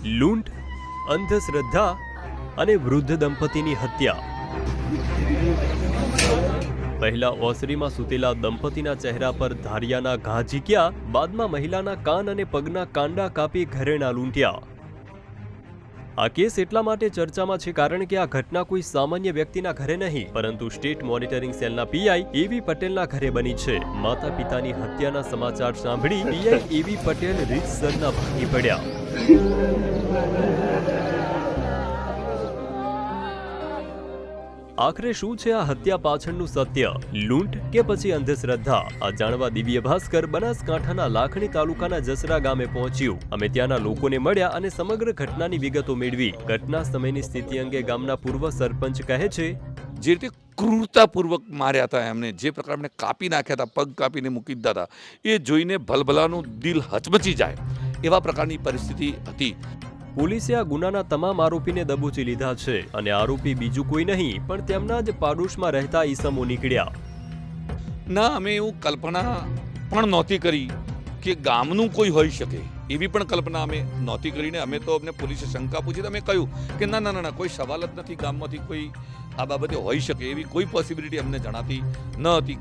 લૂંટ, અંધશ્રદ્ધા અને વૃદ્ધ દંપતીની હત્યા. પહેલા ઓસરીમાં સૂતેલા દંપતીના ચહેરા પર ધારિયાના ઘા ઝીક્યા, બાદમાં મહિલાના કાન અને પગના કાંડા કાપી ઘરેણાં લૂંટ્યા. આ કેસ એટલા માટે ચર્ચામાં છે કારણ કે આ ઘટના કોઈ સામાન્ય વ્યક્તિના ઘરે નહીં, પરંતુ સ્ટેટ મોનિટરિંગ સેલના પીઆઈ એવી પટેલના ઘરે બની છે. માતા પિતાની હત્યાના સમાચાર સાંભળી પીઆઈ એવી પટેલ રીતસરના ભાગી પડ્યા. આખરે શું છે આ હત્યા પાછળનું સત્ય? લૂંટ કે પછી અંધશ્રદ્ધા? આ જાણવા દિવ્ય ભાસ્કર બનાસકાંઠાના લાખણી તાલુકાના જસરા ગામે પહોંચ્યું. અમે ત્યાંના લોકોને મળ્યા અને સમગ્ર ઘટનાની વિગતો મેળવી. ઘટના સમયની સ્થિતિ અંગે ગામના પૂર્વ સરપંચ કહે છે, જે રીતે ક્રૂરતાપૂર્વક માર્યા હતા, એમને જે પ્રકારે એમને કાપી નાખ્યા હતા, પગ કાપીને મૂકી દીધા હતા, એ જોઈને ભલભલાનું દિલ હચમચી જાય એવા પ્રકારની પરિસ્થિતિ હતી. પોલીસે આ ગુનાના તમામ આરોપીને દબોચી લીધા છે અને આરોપી બીજું કોઈ નહીં પણ તેમના જ પાડોશમાં રહેતા ઈસમો નીકળ્યા. ના, અમે એવું કલ્પના પણ નહોતી કરી કે ગામનું કોઈ હોઈ શકે, એવી પણ કલ્પના અમે નહોતી કરીને અમે તો અમને પોલીસે શંકા પૂછી તો અમે કહ્યું કે ના ના ના, કોઈ સવાલ જ નથી, ગામમાંથી કોઈ આ બાબતે હોઈ શકે એવી કોઈ પોસિબિલિટી અમને જણાતી ન હતી.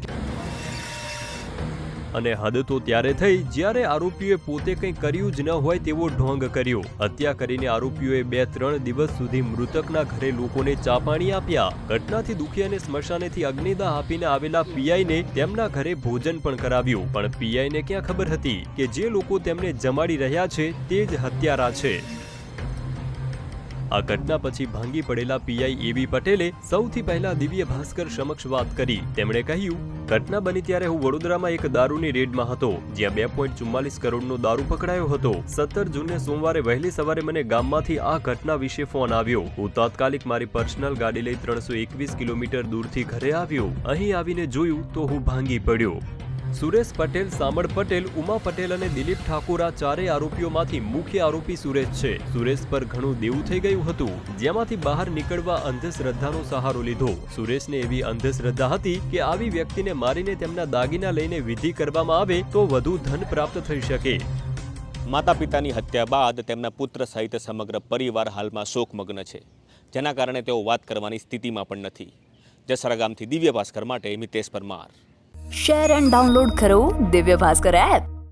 અને હદ તો ત્યારે થઈ જ્યારે આરોપીઓએ પોતે કંઈ કર્યું જ ન હોય તેવો ઢોંગ કર્યો. હત્યા કરીને આરોપીઓએ 2-3 દિવસ સુધી મૃતકના ઘરે લોકોને ચા પાણી આપ્યા. ઘટનાથી દુઃખી અને સ્મશાનેથી અગ્નિદાહ આપીને આવેલા પીઆઈને તેમના ઘરે ભોજન પણ કરાવ્યું. પણ પીઆઈને ક્યાં ખબર હતી કે જે લોકો તેમને જમાડી રહ્યા છે તે જ હત્યારા છે. આ ઘટના પછી ભાંગી પડેલા પીઆઈ એવી પટેલે સૌથી પહેલા દિવ્ય ભાસ્કર સમક્ષ વાત કરી. તેમણે કહ્યું, ઘટના બની ત્યારે હું વડોદરામાં એક દારૂની રેડમાં હતો, જ્યાં 2.44 કરોડનો દારૂ પકડાયો હતો. 17 જૂને સોમવારે વહેલી સવારે મને ગામમાંથી આ ઘટના વિશે ફોન આવ્યો. હું તાત્કાલિક મારી પર્સનલ ગાડી લઈ 321 કિલોમીટર દૂરથી ઘરે આવ્યો. અહીં આવીને જોયું તો હું ભાંગી પડ્યો. સુરેશ પટેલ, સામળ પટેલ, ઉમા પટેલ અને દિલીપ ઠાકોર આ ચારેય આરોપીઓમાંથી મુખ્ય આરોપી સુરેશ છે. સુરેશ પર ઘણું દેવું થઈ ગયું હતું, જેમાંથી બહાર નીકળવા અંધશ્રદ્ધાનો સહારો લીધો. સુરેશને એવી અંધશ્રદ્ધા હતી કે આવી વ્યક્તિને મારીને તેમના દાગીના લઈને વિધિ કરવામાં આવે તો વધુ ધન પ્રાપ્ત થઈ શકે. માતા પિતાની હત્યા બાદ તેમના પુત્ર સહિત સમગ્ર પરિવાર હાલમાં શોકમગ્ન છે, જેના કારણે તેઓ વાત કરવાની સ્થિતિમાં પણ નથી. જસરા ગામથી દિવ્ય ભાસ્કર માટે Mitesh Parmar. Share and download કરો દિવ્ય ભાસ્કર એપ.